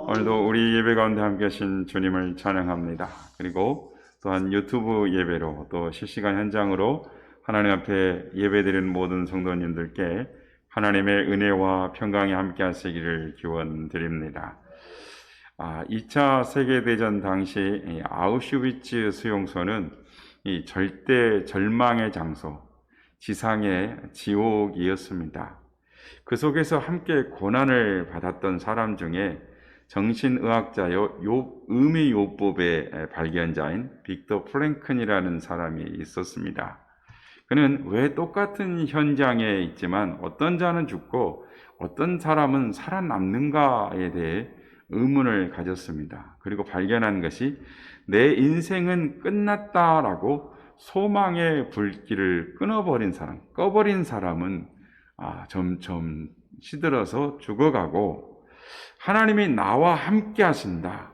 오늘도 우리 예배 가운데 함께 하신 주님을 찬양합니다. 그리고 또한 유튜브 예배로 또 실시간 현장으로 하나님 앞에 예배드리는 모든 성도님들께 하나님의 은혜와 평강이 함께 하시기를 기원드립니다. 2차 세계대전 당시 아우슈비츠 수용소는 이 절대 절망의 장소, 지상의 지옥이었습니다. 그 속에서 함께 고난을 받았던 사람 중에 정신의학자요 의미요법의 발견자인 빅터 프랭클이라는 사람이 있었습니다. 그는 왜 똑같은 현장에 있지만 어떤 자는 죽고 어떤 사람은 살아남는가에 대해 의문을 가졌습니다. 그리고 발견한 것이 내 인생은 끝났다라고 소망의 불길을 꺼버린 사람은 점점 시들어서 죽어가고, 하나님이 나와 함께 하신다,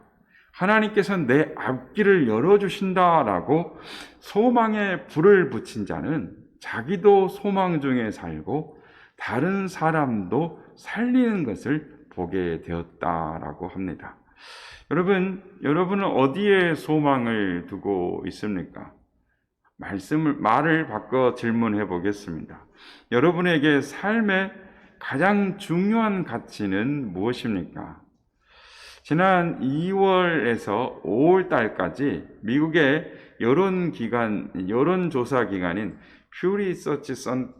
하나님께서 내 앞길을 열어주신다라고 소망의 불을 붙인 자는 자기도 소망 중에 살고 다른 사람도 살리는 것을 보게 되었다라고 합니다. 여러분은 어디에 소망을 두고 있습니까? 말을 바꿔 질문해 보겠습니다. 여러분에게 삶의 가장 중요한 가치는 무엇입니까? 지난 2월에서 5월 달까지 미국의 여론조사 기관인 퓨 리서치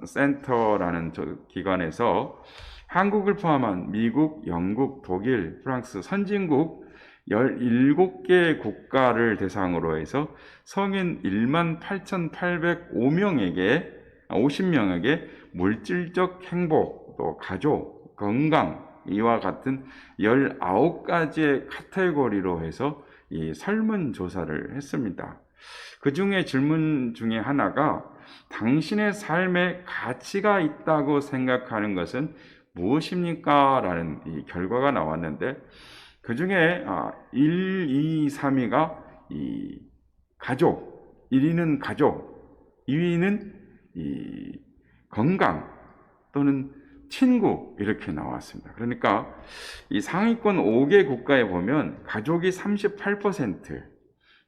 센터라는 기관에서 한국을 포함한 미국, 영국, 독일, 프랑스 선진국 17개 국가를 대상으로 해서 성인 18,805명에게 50명에게 물질적 행복, 또 가족, 건강, 이와 같은 19가지의 카테고리로 해서 이 설문조사를 했습니다. 그 중에 질문 중에 하나가 당신의 삶에 가치가 있다고 생각하는 것은 무엇입니까? 라는 이 결과가 나왔는데, 그 중에 1, 2, 3위가 이 가족, 1위는 가족, 2위는 이 건강 또는 친구, 이렇게 나왔습니다. 그러니까 이 상위권 5개 국가에 보면 가족이 38%,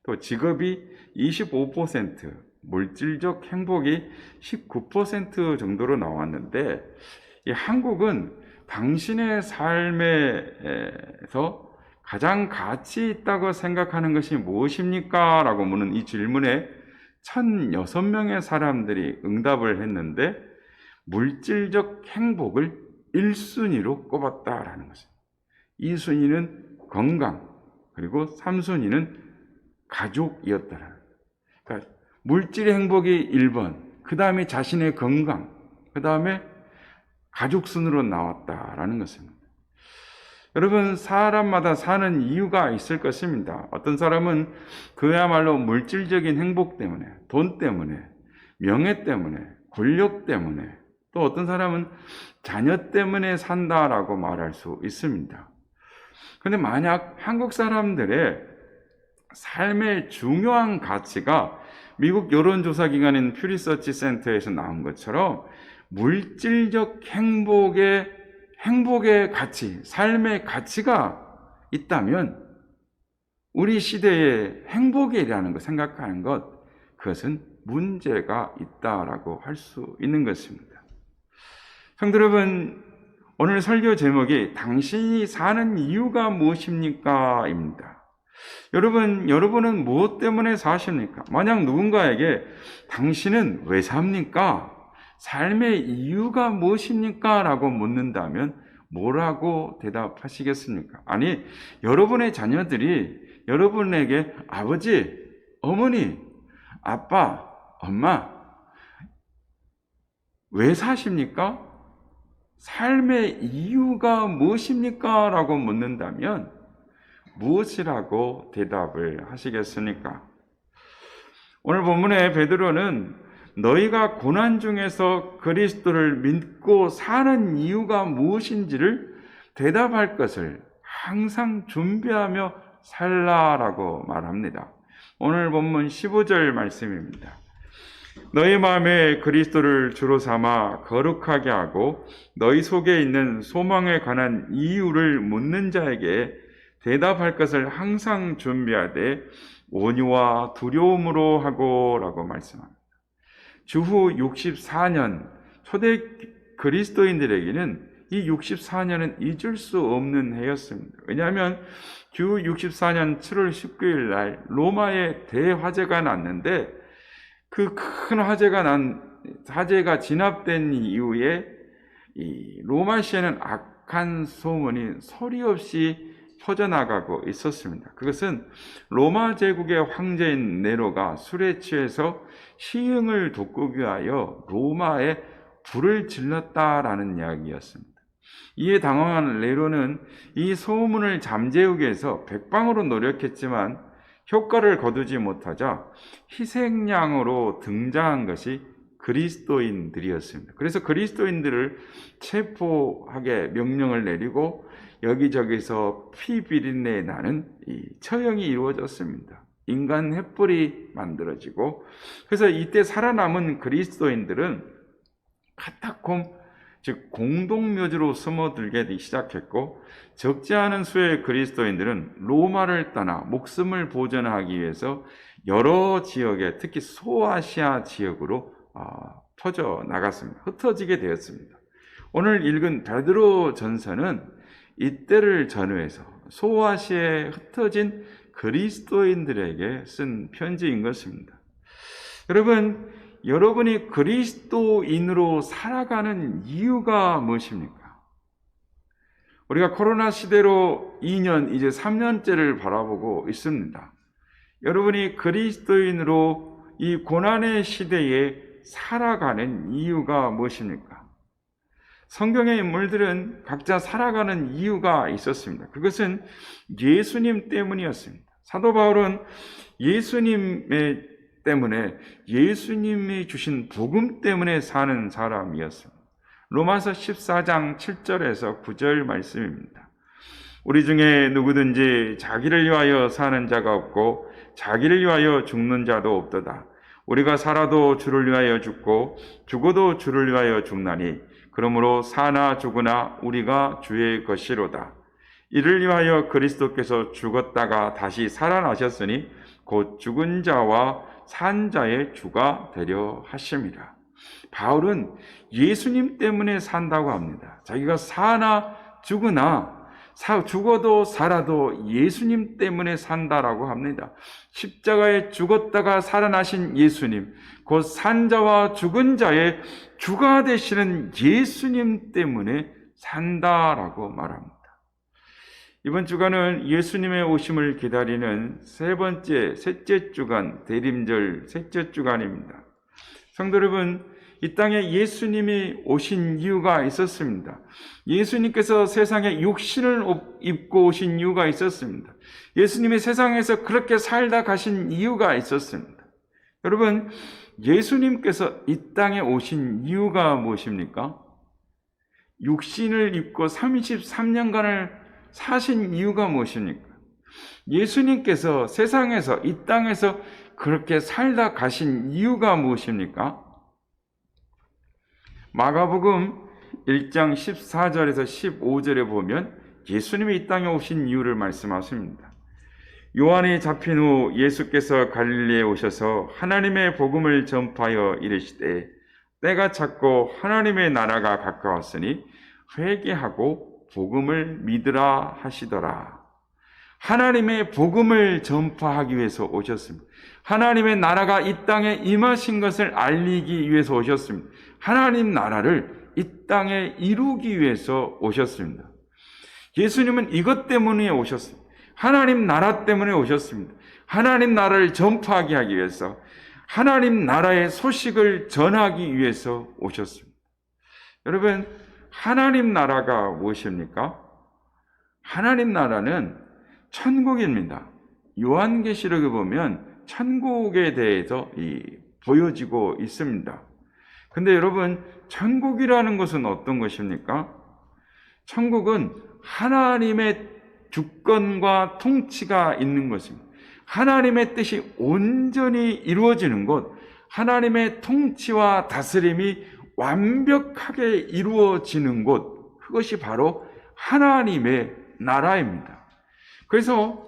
또 직업이 25%, 물질적 행복이 19% 정도로 나왔는데, 이 한국은 당신의 삶에서 가장 가치 있다고 생각하는 것이 무엇입니까? 라고 묻는 이 질문에 1,006명의 사람들이 응답을 했는데, 물질적 행복을 1순위로 꼽았다라는 것입니다. 2순위는 건강, 그리고 3순위는 가족이었다라는 거예요. 그러니까 물질의 행복이 1번, 그 다음에 자신의 건강, 그 다음에 가족 순으로 나왔다라는 것입니다. 여러분, 사람마다 사는 이유가 있을 것입니다. 어떤 사람은 그야말로 물질적인 행복 때문에, 돈 때문에, 명예 때문에, 권력 때문에, 또 어떤 사람은 자녀 때문에 산다라고 말할 수 있습니다. 그런데 만약 한국 사람들의 삶의 중요한 가치가 미국 여론조사 기관인 퓨 리서치 센터에서 나온 것처럼 물질적 행복의 가치, 삶의 가치가 있다면 우리 시대의 행복이라는 걸 생각하는 것, 그것은 문제가 있다라고 할 수 있는 것입니다. 성도 여러분, 오늘 설교 제목이 당신이 사는 이유가 무엇입니까? 입니다. 여러분은 무엇 때문에 사십니까? 만약 누군가에게 당신은 왜 삽니까? 삶의 이유가 무엇입니까? 라고 묻는다면 뭐라고 대답하시겠습니까? 아니, 여러분의 자녀들이 여러분에게 아버지, 어머니, 아빠, 엄마, 왜 사십니까? 삶의 이유가 무엇입니까? 라고 묻는다면 무엇이라고 대답을 하시겠습니까? 오늘 본문의 베드로는 너희가 고난 중에서 그리스도를 믿고 사는 이유가 무엇인지를 대답할 것을 항상 준비하며 살라라고 말합니다. 오늘 본문 15절 말씀입니다. 너희 마음에 그리스도를 주로 삼아 거룩하게 하고 너희 속에 있는 소망에 관한 이유를 묻는 자에게 대답할 것을 항상 준비하되 온유와 두려움으로 하고라고 말씀합니다. 주후 64년 초대 그리스도인들에게는 이 64년은 잊을 수 없는 해였습니다. 왜냐하면 주후 64년 7월 19일 날 로마에 대화재가 났는데 그 큰 화재가 진압된 이후에 이 로마시에는 악한 소문이 소리 없이 퍼져나가고 있었습니다. 그것은 로마 제국의 황제인 네로가 술에 취해서 시흥을 돋구기 위하여 로마에 불을 질렀다라는 이야기였습니다. 이에 당황한 네로는 이 소문을 잠재우기 위해서 백방으로 노력했지만 효과를 거두지 못하자 희생양으로 등장한 것이 그리스도인들이었습니다. 그래서 그리스도인들을 체포하게 명령을 내리고 여기저기서 피 비린내 나는 이 처형이 이루어졌습니다. 인간 횃불이 만들어지고, 그래서 이때 살아남은 그리스도인들은 카타콤, 즉 공동묘지로 숨어들게 시작했고, 적지 않은 수의 그리스도인들은 로마를 떠나 목숨을 보존하기 위해서 여러 지역에, 특히 소아시아 지역으로 퍼져 나갔습니다. 흩어지게 되었습니다. 오늘 읽은 베드로 전서는 이때를 전후해서 소아시아에 흩어진 그리스도인들에게 쓴 편지인 것입니다. 여러분이 그리스도인으로 살아가는 이유가 무엇입니까? 우리가 코로나 시대로 2년, 이제 3년째를 바라보고 있습니다. 여러분이 그리스도인으로 이 고난의 시대에 살아가는 이유가 무엇입니까? 성경의 인물들은 각자 살아가는 이유가 있었습니다. 그것은 예수님 때문이었습니다. 사도 바울은 예수님이 주신 복음 때문에 사는 사람이었습니다. 로마서 14장 7절에서 9절 말씀입니다. 우리 중에 누구든지 자기를 위하여 사는 자가 없고 자기를 위하여 죽는 자도 없도다. 우리가 살아도 주를 위하여 죽고 죽어도 주를 위하여 죽나니 그러므로 사나 죽으나 우리가 주의 것이로다. 이를 위하여 그리스도께서 죽었다가 다시 살아나셨으니 곧 죽은 자와 산 자의 주가 되려 하심이라. 바울은 예수님 때문에 산다고 합니다. 자기가 사나 죽으나 죽어도 살아도 예수님 때문에 산다라고 합니다. 십자가에 죽었다가 살아나신 예수님, 곧 산 자와 죽은 자의 주가 되시는 예수님 때문에 산다라고 말합니다. 이번 주간은 예수님의 오심을 기다리는 셋째 주간, 대림절 셋째 주간입니다. 성도 여러분, 이 땅에 예수님이 오신 이유가 있었습니다. 예수님께서 세상에 육신을 입고 오신 이유가 있었습니다. 예수님이 세상에서 그렇게 살다 가신 이유가 있었습니다. 여러분, 예수님께서 이 땅에 오신 이유가 무엇입니까? 육신을 입고 33년간을 사신 이유가 무엇입니까? 예수님께서 세상에서, 이 땅에서 그렇게 살다 가신 이유가 무엇입니까? 마가복음 1장 14절에서 15절에 보면 예수님이 이 땅에 오신 이유를 말씀하십니다. 요한이 잡힌 후 예수께서 갈릴리에 오셔서 하나님의 복음을 전파하여 이르시되 때가 찼고 하나님의 나라가 가까웠으니 회개하고 복음을 믿으라 하시더라. 하나님의 복음을 전파하기 위해서 오셨습니다. 하나님의 나라가 이 땅에 임하신 것을 알리기 위해서 오셨습니다. 하나님 나라를 이 땅에 이루기 위해서 오셨습니다. 예수님은 이것 때문에 오셨습니다. 하나님 나라 때문에 오셨습니다. 하나님 나라를 전파하게 하기 위해서, 하나님 나라의 소식을 전하기 위해서 오셨습니다. 여러분, 하나님 나라가 무엇입니까? 하나님 나라는 천국입니다. 요한계시록에 보면 천국에 대해서 보여지고 있습니다. 근데 여러분, 천국이라는 것은 어떤 것입니까? 천국은 하나님의 주권과 통치가 있는 것입니다. 하나님의 뜻이 온전히 이루어지는 곳, 하나님의 통치와 다스림이 완벽하게 이루어지는 곳, 그것이 바로 하나님의 나라입니다. 그래서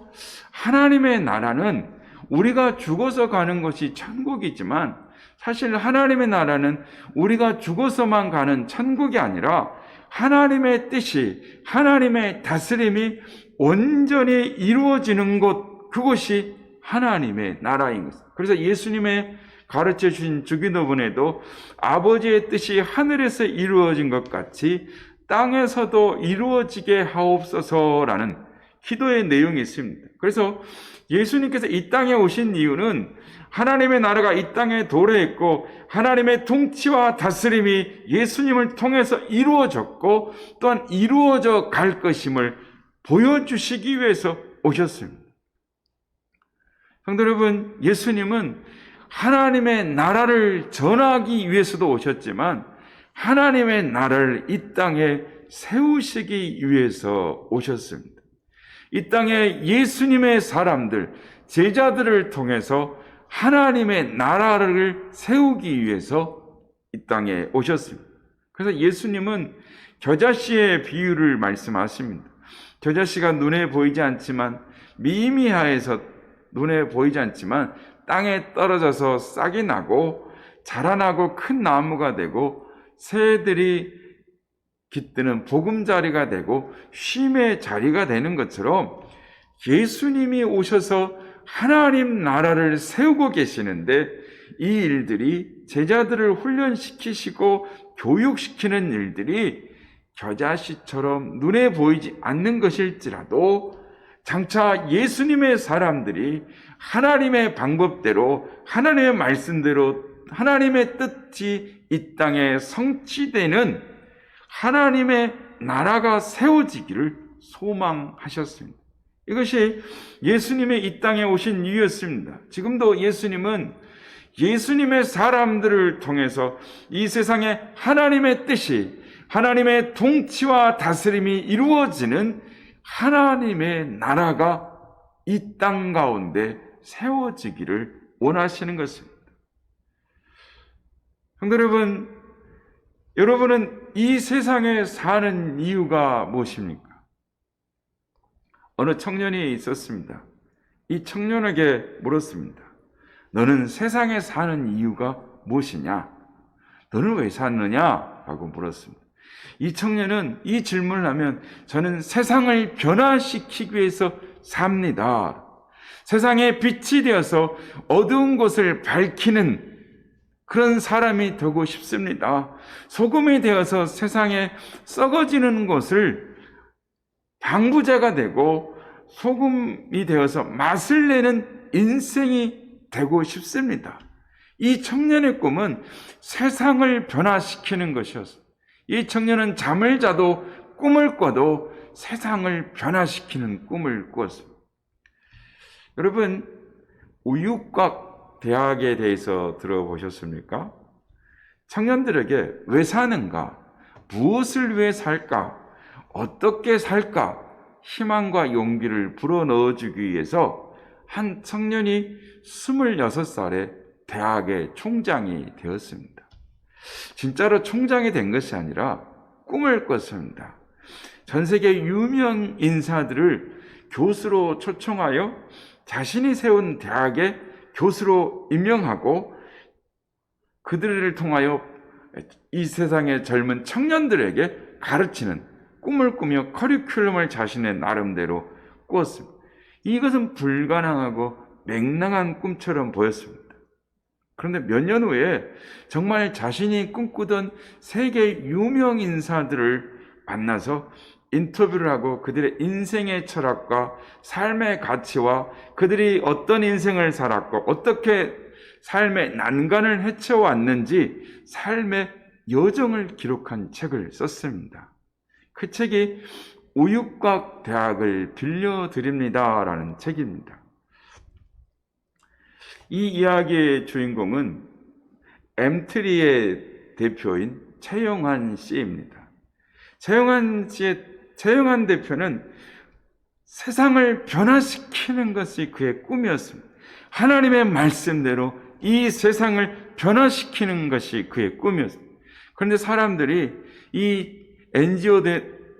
하나님의 나라는 우리가 죽어서 가는 것이 천국이지만 사실 하나님의 나라는 우리가 죽어서만 가는 천국이 아니라 하나님의 뜻이, 하나님의 다스림이 온전히 이루어지는 곳, 그것이 하나님의 나라인 것입니다. 그래서 예수님의 가르쳐 주신 주기도문에도 아버지의 뜻이 하늘에서 이루어진 것 같이 땅에서도 이루어지게 하옵소서라는 기도의 내용이 있습니다. 그래서 예수님께서 이 땅에 오신 이유는 하나님의 나라가 이 땅에 도래했고 하나님의 통치와 다스림이 예수님을 통해서 이루어졌고 또한 이루어져 갈 것임을 보여주시기 위해서 오셨습니다. 성도 여러분, 예수님은 하나님의 나라를 전하기 위해서도 오셨지만 하나님의 나라를 이 땅에 세우시기 위해서 오셨습니다. 이 땅에 예수님의 사람들, 제자들을 통해서 하나님의 나라를 세우기 위해서 이 땅에 오셨습니다. 그래서 예수님은 겨자씨의 비유를 말씀하십니다. 겨자씨가 눈에 보이지 않지만 미미하여서 눈에 보이지 않지만 땅에 떨어져서 싹이 나고 자라나고 큰 나무가 되고 새들이 깃드는 보금자리가 되고 쉼의 자리가 되는 것처럼 예수님이 오셔서 하나님 나라를 세우고 계시는데 이 일들이 제자들을 훈련시키시고 교육시키는 일들이 겨자씨처럼 눈에 보이지 않는 것일지라도 장차 예수님의 사람들이 하나님의 방법대로 하나님의 말씀대로 하나님의 뜻이 이 땅에 성취되는 하나님의 나라가 세워지기를 소망하셨습니다. 이것이 예수님의 이 땅에 오신 이유였습니다. 지금도 예수님은 예수님의 사람들을 통해서 이 세상에 하나님의 뜻이, 하나님의 통치와 다스림이 이루어지는 하나님의 나라가 이 땅 가운데 세워지기를 원하시는 것입니다. 성도 여러분, 여러분은 이 세상에 사는 이유가 무엇입니까? 어느 청년이 있었습니다. 이 청년에게 물었습니다. 너는 세상에 사는 이유가 무엇이냐? 너는 왜 사느냐? 라고 물었습니다. 이 청년은 이 질문을 하면 저는 세상을 변화시키기 위해서 삽니다. 세상에 빛이 되어서 어두운 곳을 밝히는 그런 사람이 되고 싶습니다. 소금이 되어서 세상에 썩어지는 것을 방부제가 되고 소금이 되어서 맛을 내는 인생이 되고 싶습니다. 이 청년의 꿈은 세상을 변화시키는 것이었습니다. 이 청년은 잠을 자도 꿈을 꿔도 세상을 변화시키는 꿈을 꾸었습니다. 여러분, 우유곽 대학에 대해서 들어보셨습니까? 청년들에게 왜 사는가? 무엇을 위해 살까? 어떻게 살까? 희망과 용기를 불어넣어주기 위해서 한 청년이 26살에 대학의 총장이 되었습니다. 진짜로 총장이 된 것이 아니라 꿈을 꿨습니다. 전 세계 유명 인사들을 교수로 초청하여 자신이 세운 대학에 교수로 임명하고 그들을 통하여 이 세상의 젊은 청년들에게 가르치는 꿈을 꾸며 커리큘럼을 자신의 나름대로 꾸었습니다. 이것은 불가능하고 맹랑한 꿈처럼 보였습니다. 그런데 몇 년 후에 정말 자신이 꿈꾸던 세계 유명 인사들을 만나서 인터뷰를 하고 그들의 인생의 철학과 삶의 가치와 그들이 어떤 인생을 살았고 어떻게 삶의 난관을 헤쳐왔는지 삶의 여정을 기록한 책을 썼습니다. 그 책이 우유곽 대학을 빌려드립니다라는 책입니다. 이 이야기의 주인공은 엠트리의 대표인 최영환 씨입니다. 최영환 대표는 세상을 변화시키는 것이 그의 꿈이었습니다. 하나님의 말씀대로 이 세상을 변화시키는 것이 그의 꿈이었습니다. 그런데 사람들이 이 NGO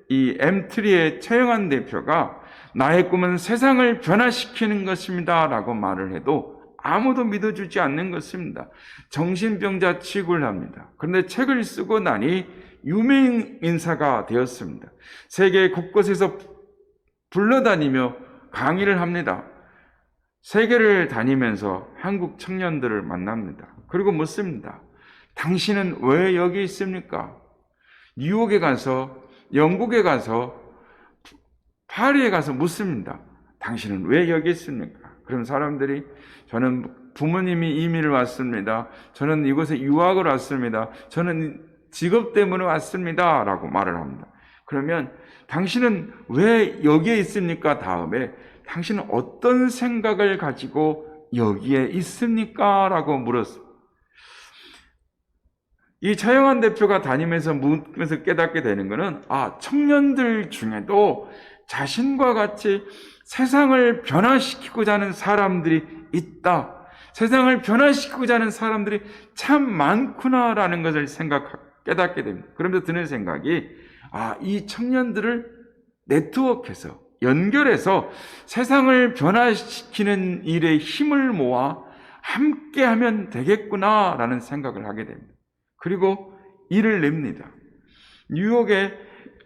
이 엠트리의 최영환 대표가 나의 꿈은 세상을 변화시키는 것입니다 라고 말을 해도 아무도 믿어주지 않는 것입니다. 정신병자 취급을 합니다. 그런데 책을 쓰고 나니 유명 인사가 되었습니다. 세계 곳곳에서 불러다니며 강의를 합니다. 세계를 다니면서 한국 청년들을 만납니다. 그리고 묻습니다. 당신은 왜 여기 있습니까? 뉴욕에 가서, 영국에 가서, 파리에 가서 묻습니다. 당신은 왜 여기 있습니까? 그럼 사람들이 저는 부모님이 이민을 왔습니다. 저는 이곳에 유학을 왔습니다. 저는 직업 때문에 왔습니다. 라고 말을 합니다. 그러면 당신은 왜 여기에 있습니까? 다음에 당신은 어떤 생각을 가지고 여기에 있습니까? 라고 물었습니다. 이 차영환 대표가 다니면서 묻면서 깨닫게 되는 것은 청년들 중에도 자신과 같이 세상을 변화시키고자 하는 사람들이 있다. 세상을 변화시키고자 하는 사람들이 참 많구나라는 것을 깨닫게 됩니다. 그러면서 드는 생각이 이 청년들을 네트워크해서 연결해서 세상을 변화시키는 일에 힘을 모아 함께하면 되겠구나라는 생각을 하게 됩니다. 그리고 일을 냅니다. 뉴욕에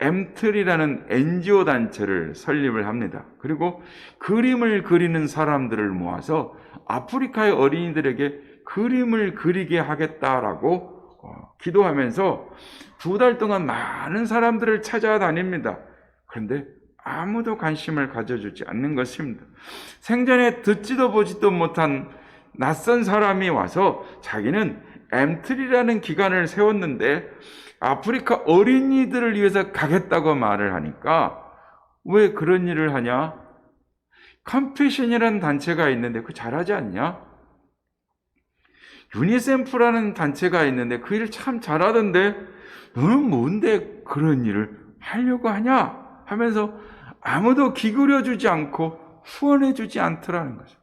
엠틀이라는 NGO 단체를 설립을 합니다. 그리고 그림을 그리는 사람들을 모아서 아프리카의 어린이들에게 그림을 그리게 하겠다라고 기도하면서 2달 동안 많은 사람들을 찾아다닙니다. 그런데 아무도 관심을 가져주지 않는 것입니다. 생전에 듣지도 보지도 못한 낯선 사람이 와서 자기는 엠틀이라는 기관을 세웠는데 아프리카 어린이들을 위해서 가겠다고 말을 하니까 왜 그런 일을 하냐? 컴패션이라는 단체가 있는데 그거 잘하지 않냐? 유니세프라는 단체가 있는데 그 일을 참 잘하던데 너는 뭔데 그런 일을 하려고 하냐? 하면서 아무도 기울여주지 않고 후원해주지 않더라는 거죠.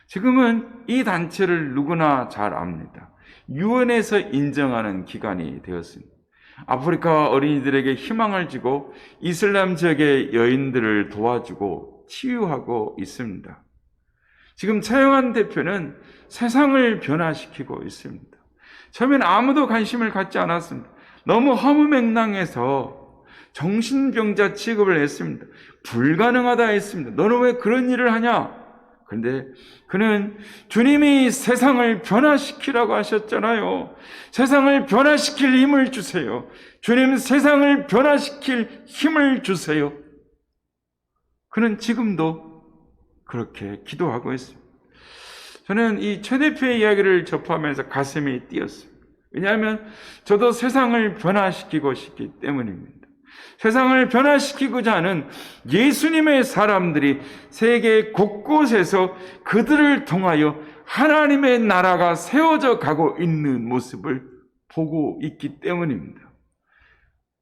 지금은 이 단체를 누구나 잘 압니다. 유엔에서 인정하는 기관이 되었습니다. 아프리카 어린이들에게 희망을 주고 이슬람 지역의 여인들을 도와주고 치유하고 있습니다. 지금 차영환 대표는 세상을 변화시키고 있습니다. 처음엔 아무도 관심을 갖지 않았습니다. 너무 허무맹랑해서 정신병자 취급을 했습니다. 불가능하다 했습니다. 너는 왜 그런 일을 하냐? 그런데 그는 주님이 세상을 변화시키라고 하셨잖아요. 세상을 변화시킬 힘을 주세요. 주님 세상을 변화시킬 힘을 주세요. 그는 지금도 그렇게 기도하고 있습니다. 저는 이 최 대표의 이야기를 접하면서 가슴이 뛰었습니다. 왜냐하면 저도 세상을 변화시키고 싶기 때문입니다. 세상을 변화시키고자 하는 예수님의 사람들이 세계 곳곳에서 그들을 통하여 하나님의 나라가 세워져 가고 있는 모습을 보고 있기 때문입니다.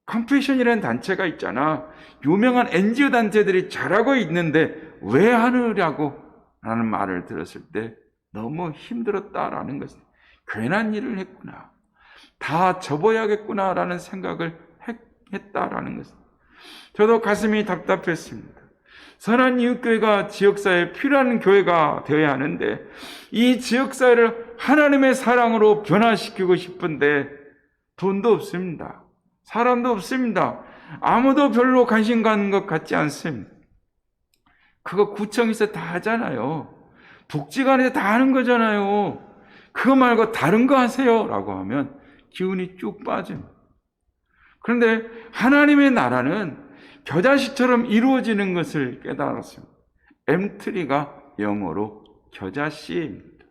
컴패션이라는 단체가 있잖아. 유명한 NGO 단체들이 잘하고 있는데 왜 하느냐고 라는 말을 들었을 때 너무 힘들었다라는 것은 괜한 일을 했구나. 다 접어야겠구나라는 생각을 했다라는 것입니다. 저도 가슴이 답답했습니다. 선한 이웃교회가 지역사회에 필요한 교회가 되어야 하는데 이 지역사회를 하나님의 사랑으로 변화시키고 싶은데 돈도 없습니다. 사람도 없습니다. 아무도 별로 관심 갖는 것 같지 않습니다. 그거 구청에서 다 하잖아요. 복지관에서 다 하는 거잖아요. 그거 말고 다른 거 하세요 라고 하면 기운이 쭉 빠집니다. 그런데 하나님의 나라는 겨자씨처럼 이루어지는 것을 깨달았습니다. 엠트리가 영어로 겨자씨입니다.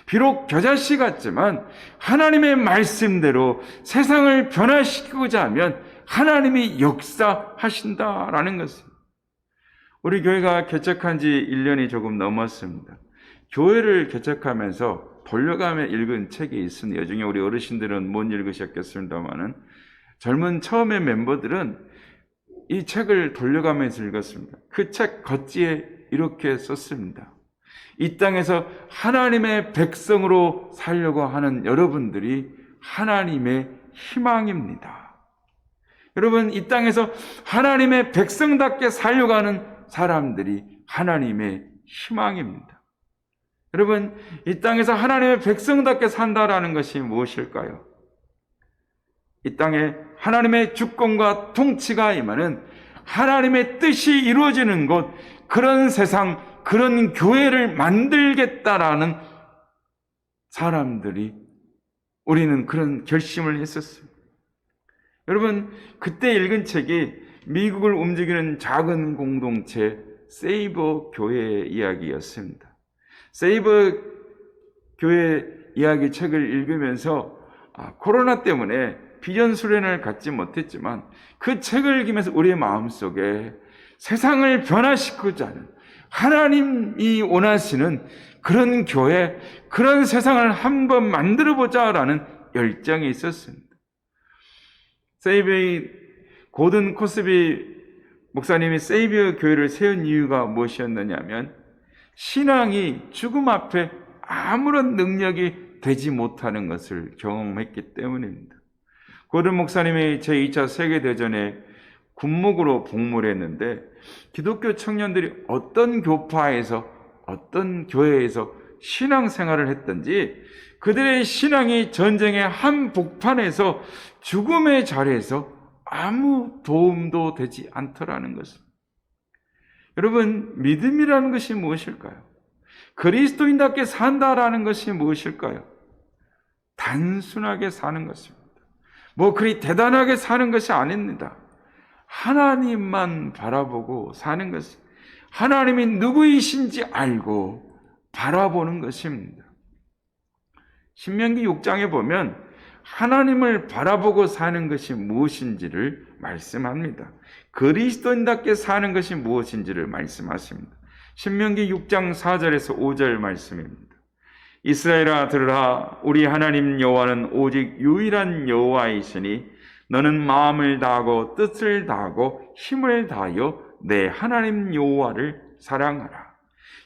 비록 겨자씨 같지만 하나님의 말씀대로 세상을 변화시키고자 하면 하나님이 역사하신다라는 것입니다. 우리 교회가 개척한 지 1년이 조금 넘었습니다. 교회를 개척하면서 돌려가며 읽은 책이 있습니다. 여중에 우리 어르신들은 못 읽으셨겠습니다만은 젊은 처음의 멤버들은 이 책을 돌려가면서 읽었습니다. 그 책 겉지에 이렇게 썼습니다. 이 땅에서 하나님의 백성으로 살려고 하는 여러분들이 하나님의 희망입니다. 여러분, 이 땅에서 하나님의 백성답게 살려고 하는 사람들이 하나님의 희망입니다. 여러분, 이 땅에서 하나님의 백성답게 산다라는 것이 무엇일까요? 이 땅에 하나님의 주권과 통치가 임하는 하나님의 뜻이 이루어지는 곳, 그런 세상, 그런 교회를 만들겠다라는 사람들이, 우리는 그런 결심을 했었어요. 여러분, 그때 읽은 책이 미국을 움직이는 작은 공동체 세이버 교회의 이야기였습니다. 세이버 교회 이야기 책을 읽으면서 코로나 때문에 비전 수련을 갖지 못했지만 그 책을 읽으면서 우리의 마음속에 세상을 변화시키고자 하는 하나님이 원하시는 그런 교회, 그런 세상을 한번 만들어보자라는 열정이 있었습니다. 세이버의 고든 코스비 목사님이 세이버 교회를 세운 이유가 무엇이었느냐면 신앙이 죽음 앞에 아무런 능력이 되지 못하는 것을 경험했기 때문입니다. 고든 목사님이 제2차 세계대전에 군목으로 복무를 했는데 기독교 청년들이 어떤 교파에서 어떤 교회에서 신앙생활을 했든지 그들의 신앙이 전쟁의 한 복판에서 죽음의 자리에서 아무 도움도 되지 않더라는 것입니다. 여러분, 믿음이라는 것이 무엇일까요? 그리스도인답게 산다라는 것이 무엇일까요? 단순하게 사는 것입니다. 그리 대단하게 사는 것이 아닙니다. 하나님만 바라보고 사는 것입니다. 하나님이 누구이신지 알고 바라보는 것입니다. 신명기 6장에 보면 하나님을 바라보고 사는 것이 무엇인지를 말씀합니다. 그리스도인답게 사는 것이 무엇인지를 말씀하십니다. 신명기 6장 4절에서 5절 말씀입니다. 이스라엘아 들으라, 우리 하나님 여호와는 오직 유일한 여호와이시니 너는 마음을 다하고 뜻을 다하고 힘을 다하여 내 하나님 여호와를 사랑하라.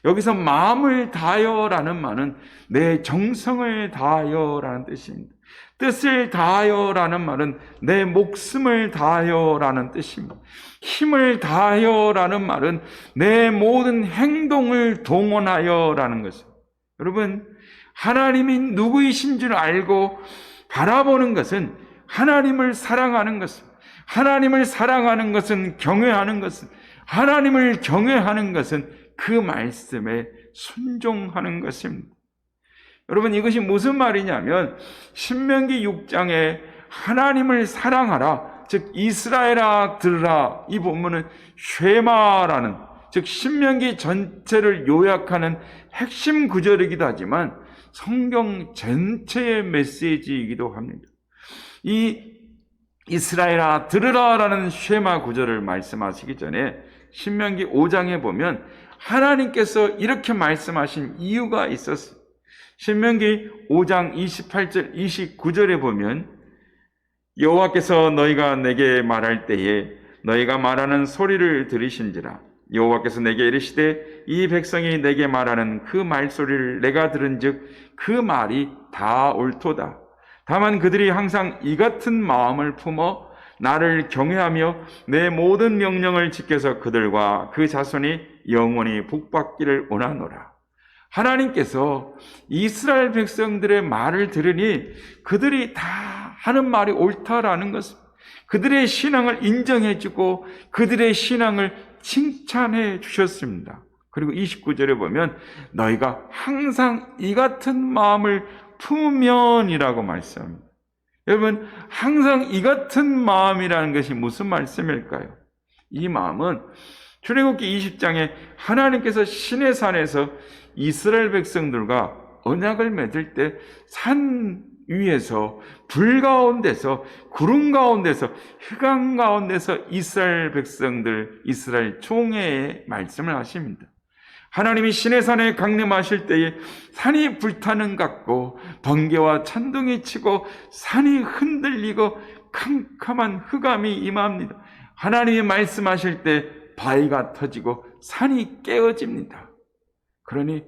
여기서 마음을 다하여라는 말은 내 정성을 다하여라는 뜻입니다. 뜻을 다하여라는 말은 내 목숨을 다하여라는 뜻입니다. 힘을 다하여라는 말은 내 모든 행동을 동원하여라는 것입니다. 여러분, 하나님이 누구이신 줄 알고 바라보는 것은 하나님을 사랑하는 것입니다. 하나님을 사랑하는 것은 경외하는 것은, 하나님을 경외하는 것은 그 말씀에 순종하는 것입니다. 여러분, 이것이 무슨 말이냐면 신명기 6장에 하나님을 사랑하라, 즉 이스라엘아 들으라, 이 본문은 쉐마라는, 즉 신명기 전체를 요약하는 핵심 구절이기도 하지만 성경 전체의 메시지이기도 합니다. 이 이스라엘아 들으라라는 쉐마 구절을 말씀하시기 전에 신명기 5장에 보면 하나님께서 이렇게 말씀하신 이유가 있었어요. 신명기 5장 28절 29절에 보면 여호와께서 너희가 내게 말할 때에 너희가 말하는 소리를 들으신지라. 여호와께서 내게 이르시되 이 백성이 내게 말하는 그 말소리를 내가 들은즉 그 말이 다 옳도다. 다만 그들이 항상 이 같은 마음을 품어 나를 경외하며 내 모든 명령을 지켜서 그들과 그 자손이 영원히 복받기를 원하노라. 하나님께서 이스라엘 백성들의 말을 들으니 그들이 다 하는 말이 옳다라는 것입니다. 그들의 신앙을 인정해주고 그들의 신앙을 칭찬해 주셨습니다. 그리고 29절에 보면 너희가 항상 이 같은 마음을 품으면이라고 말씀합니다. 여러분, 항상 이 같은 마음이라는 것이 무슨 말씀일까요? 이 마음은 출애굽기 20장에 하나님께서 시내산에서 이스라엘 백성들과 언약을 맺을 때 산 위에서, 불 가운데서, 구름 가운데서, 흑암 가운데서 이스라엘 백성들, 이스라엘 총회에 말씀을 하십니다. 하나님이 시내산에 강림하실 때에 산이 불타는 같고 번개와 천둥이 치고 산이 흔들리고 캄캄한 흑암이 임합니다. 하나님이 말씀하실 때 바위가 터지고 산이 깨어집니다. 그러니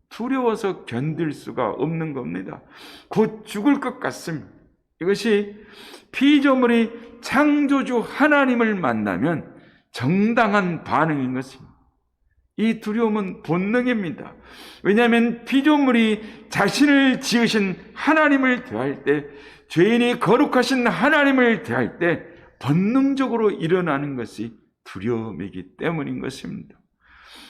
두려워서 견딜 수가 없는 겁니다. 곧 죽을 것 같습니다. 이것이 피조물이 창조주 하나님을 만나면 정당한 반응인 것입니다. 이 두려움은 본능입니다. 왜냐하면 피조물이 자신을 지으신 하나님을 대할 때, 죄인이 거룩하신 하나님을 대할 때 본능적으로 일어나는 것이 두려움이기 때문인 것입니다.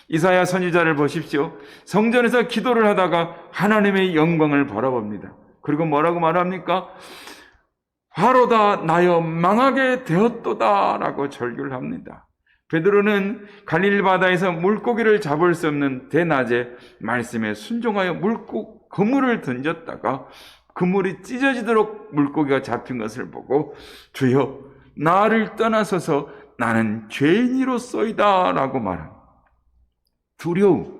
이사야 선지자를 보십시오. 성전에서 기도를 하다가 하나님의 영광을 바라봅니다. 그리고 뭐라고 말합니까? 화로다 나여 망하게 되었도다 라고 절규를 합니다. 베드로는 갈릴리 바다에서 물고기를 잡을 수 없는 대낮에 말씀에 순종하여 그물을 던졌다가 그물이 찢어지도록 물고기가 잡힌 것을 보고 주여 나를 떠나소서 나는 죄인이로소이다 라고 말합니다. 두려움,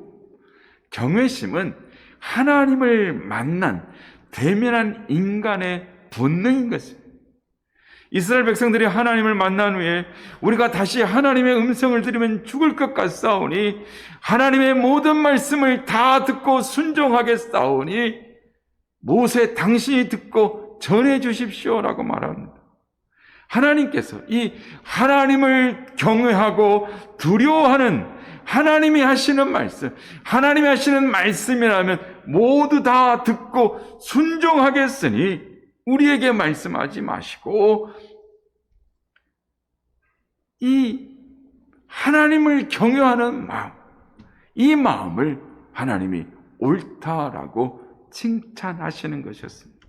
경외심은 하나님을 만난 대면한 인간의 본능인 것입니다. 이스라엘 백성들이 하나님을 만난 후에 우리가 다시 하나님의 음성을 들으면 죽을 것 같사오니 하나님의 모든 말씀을 다 듣고 순종하겠사오니 모세 당신이 듣고 전해 주십시오라고 말합니다. 하나님께서 이 하나님을 경외하고 두려워하는 하나님이 하시는 말씀, 하나님이 하시는 말씀이라면 모두 다 듣고 순종하겠으니 우리에게 말씀하지 마시고 이 하나님을 경외하는 마음, 이 마음을 하나님이 옳다라고 칭찬하시는 것이었습니다.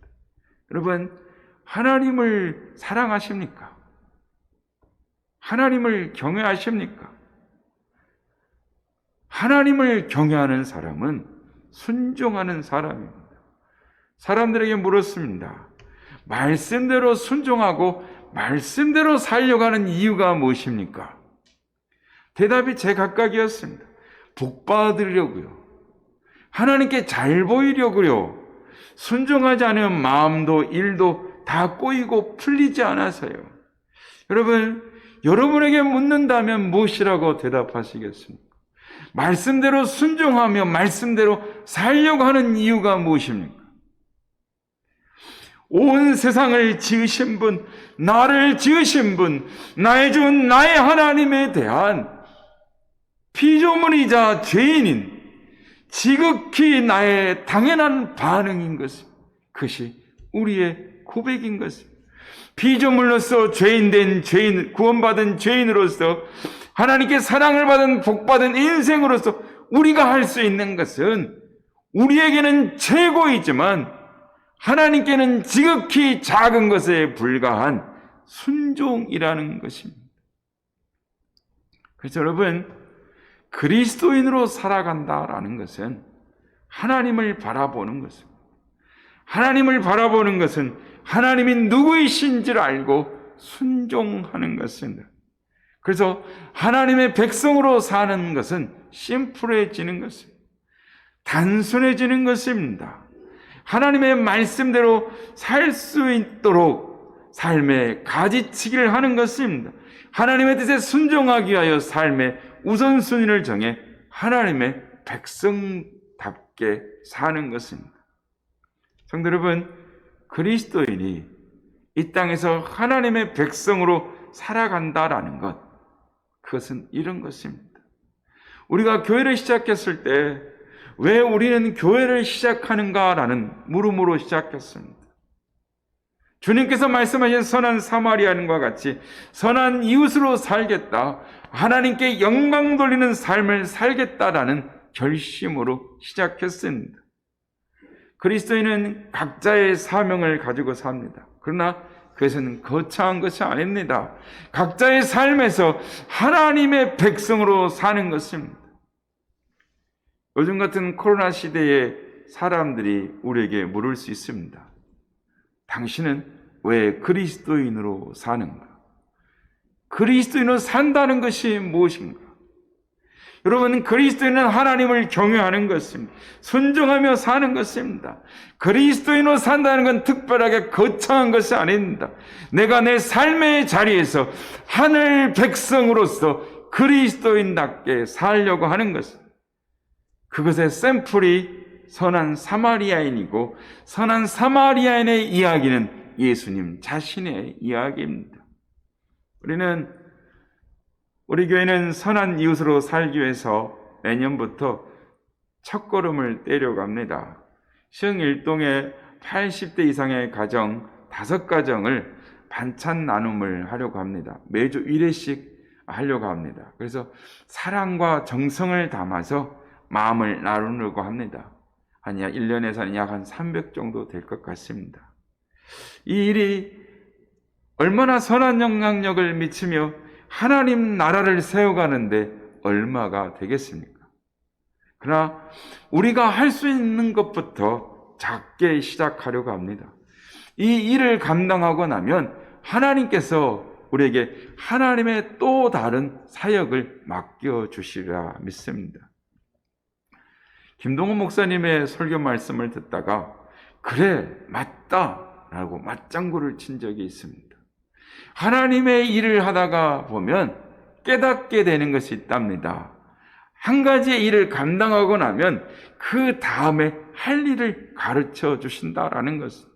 여러분, 하나님을 사랑하십니까? 하나님을 경외하십니까? 하나님을 경외하는 사람은 순종하는 사람입니다. 사람들에게 물었습니다. 말씀대로 순종하고 말씀대로 살려고 하는 이유가 무엇입니까? 대답이 제각각이었습니다. 복 받으려고요. 하나님께 잘 보이려고요. 순종하지 않으면 마음도 일도 다 꼬이고 풀리지 않아서요. 여러분, 여러분에게 묻는다면 무엇이라고 대답하시겠습니까? 말씀대로 순종하며 말씀대로 살려고 하는 이유가 무엇입니까? 온 세상을 지으신 분, 나를 지으신 분, 나의 주 나의 하나님에 대한 피조물이자 죄인인 지극히 나의 당연한 반응인 것입니다. 그것이 우리의 고백인 것입니다. 피조물로서 죄인된 죄인, 구원받은 죄인으로서 하나님께 사랑을 받은 복받은 인생으로서 우리가 할 수 있는 것은 우리에게는 최고이지만 하나님께는 지극히 작은 것에 불과한 순종이라는 것입니다. 그래서 여러분, 그리스도인으로 살아간다라는 것은 하나님을 바라보는 것입니다. 하나님을 바라보는 것은 하나님이 누구이신지를 알고 순종하는 것입니다. 그래서 하나님의 백성으로 사는 것은 심플해지는 것입니다. 단순해지는 것입니다. 하나님의 말씀대로 살 수 있도록 삶의 가지치기를 하는 것입니다. 하나님의 뜻에 순종하기 위하여 삶의 우선순위를 정해 하나님의 백성답게 사는 것입니다. 성도 여러분, 그리스도인이 이 땅에서 하나님의 백성으로 살아간다라는 것, 그것은 이런 것입니다. 우리가 교회를 시작했을 때 왜 우리는 교회를 시작하는가라는 물음으로 시작했습니다. 주님께서 말씀하신 선한 사마리아인과 같이 선한 이웃으로 살겠다, 하나님께 영광 돌리는 삶을 살겠다라는 결심으로 시작했습니다. 그리스도인은 각자의 사명을 가지고 삽니다. 그러나 그것은 거창한 것이 아닙니다. 각자의 삶에서 하나님의 백성으로 사는 것입니다. 요즘 같은 코로나 시대에 사람들이 우리에게 물을 수 있습니다. 당신은 왜 그리스도인으로 사는가? 그리스도인으로 산다는 것이 무엇인가? 여러분, 그리스도인은 하나님을 경외하는 것입니다. 순종하며 사는 것입니다. 그리스도인으로 산다는 건 특별하게 거창한 것이 아닙니다. 내가 내 삶의 자리에서 하늘 백성으로서 그리스도인답게 살려고 하는 것입니다. 그것의 샘플이 선한 사마리아인이고, 선한 사마리아인의 이야기는 예수님 자신의 이야기입니다. 우리 교회는 선한 이웃으로 살기 위해서 내년부터 첫걸음을 떼려갑니다. 시흥일동에 80대 이상의 가정 5가정을 반찬 나눔을 하려고 합니다. 매주 1회씩 하려고 합니다. 그래서 사랑과 정성을 담아서 마음을 나누려고 합니다. 한 1년에서는 약 한 300 정도 될 것 같습니다. 이 일이 얼마나 선한 영향력을 미치며 하나님 나라를 세워가는데 얼마가 되겠습니까? 그러나 우리가 할 수 있는 것부터 작게 시작하려고 합니다. 이 일을 감당하고 나면 하나님께서 우리에게 하나님의 또 다른 사역을 맡겨주시리라 믿습니다. 김동훈 목사님의 설교 말씀을 듣다가 그래 맞다 라고 맞장구를 친 적이 있습니다. 하나님의 일을 하다가 보면 깨닫게 되는 것이 있답니다. 한 가지의 일을 감당하고 나면 그 다음에 할 일을 가르쳐 주신다라는 것은,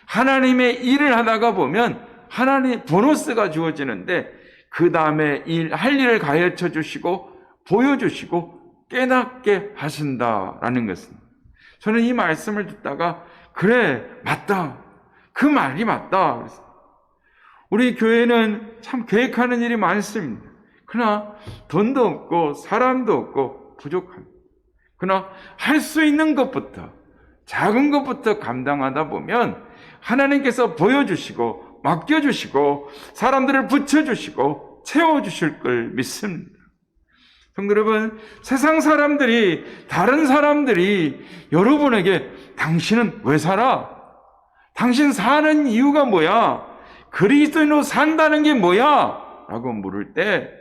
하나님의 일을 하다가 보면 하나님 보너스가 주어지는데 그 다음에 할 일을 가르쳐 주시고 보여주시고 깨닫게 하신다라는 것은, 저는 이 말씀을 듣다가 그래 맞다, 그 말이 맞다. 우리 교회는 참 계획하는 일이 많습니다. 그러나 돈도 없고 사람도 없고 부족합니다. 그러나 할 수 있는 것부터, 작은 것부터 감당하다 보면 하나님께서 보여주시고 맡겨주시고 사람들을 붙여주시고 채워주실 걸 믿습니다. 성도 여러분, 세상 사람들이, 다른 사람들이 여러분에게 당신은 왜 살아? 당신 사는 이유가 뭐야? 그리스도인으로 산다는 게 뭐야? 라고 물을 때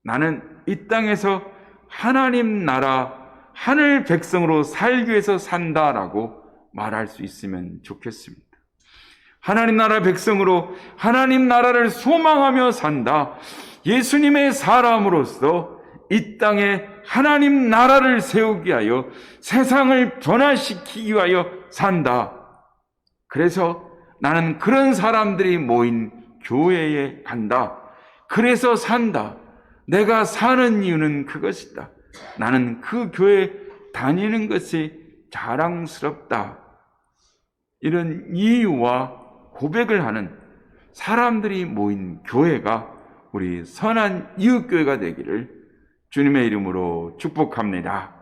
나는 이 땅에서 하나님 나라, 하늘 백성으로 살기 위해서 산다라고 말할 수 있으면 좋겠습니다. 하나님 나라 백성으로 하나님 나라를 소망하며 산다. 예수님의 사람으로서 이 땅에 하나님 나라를 세우기 위하여 세상을 변화시키기 위하여 산다. 그래서 나는 그런 사람들이 모인 교회에 간다. 그래서 산다. 내가 사는 이유는 그것이다. 나는 그 교회에 다니는 것이 자랑스럽다. 이런 이유와 고백을 하는 사람들이 모인 교회가 우리 선한 이웃교회가 되기를 주님의 이름으로 축복합니다.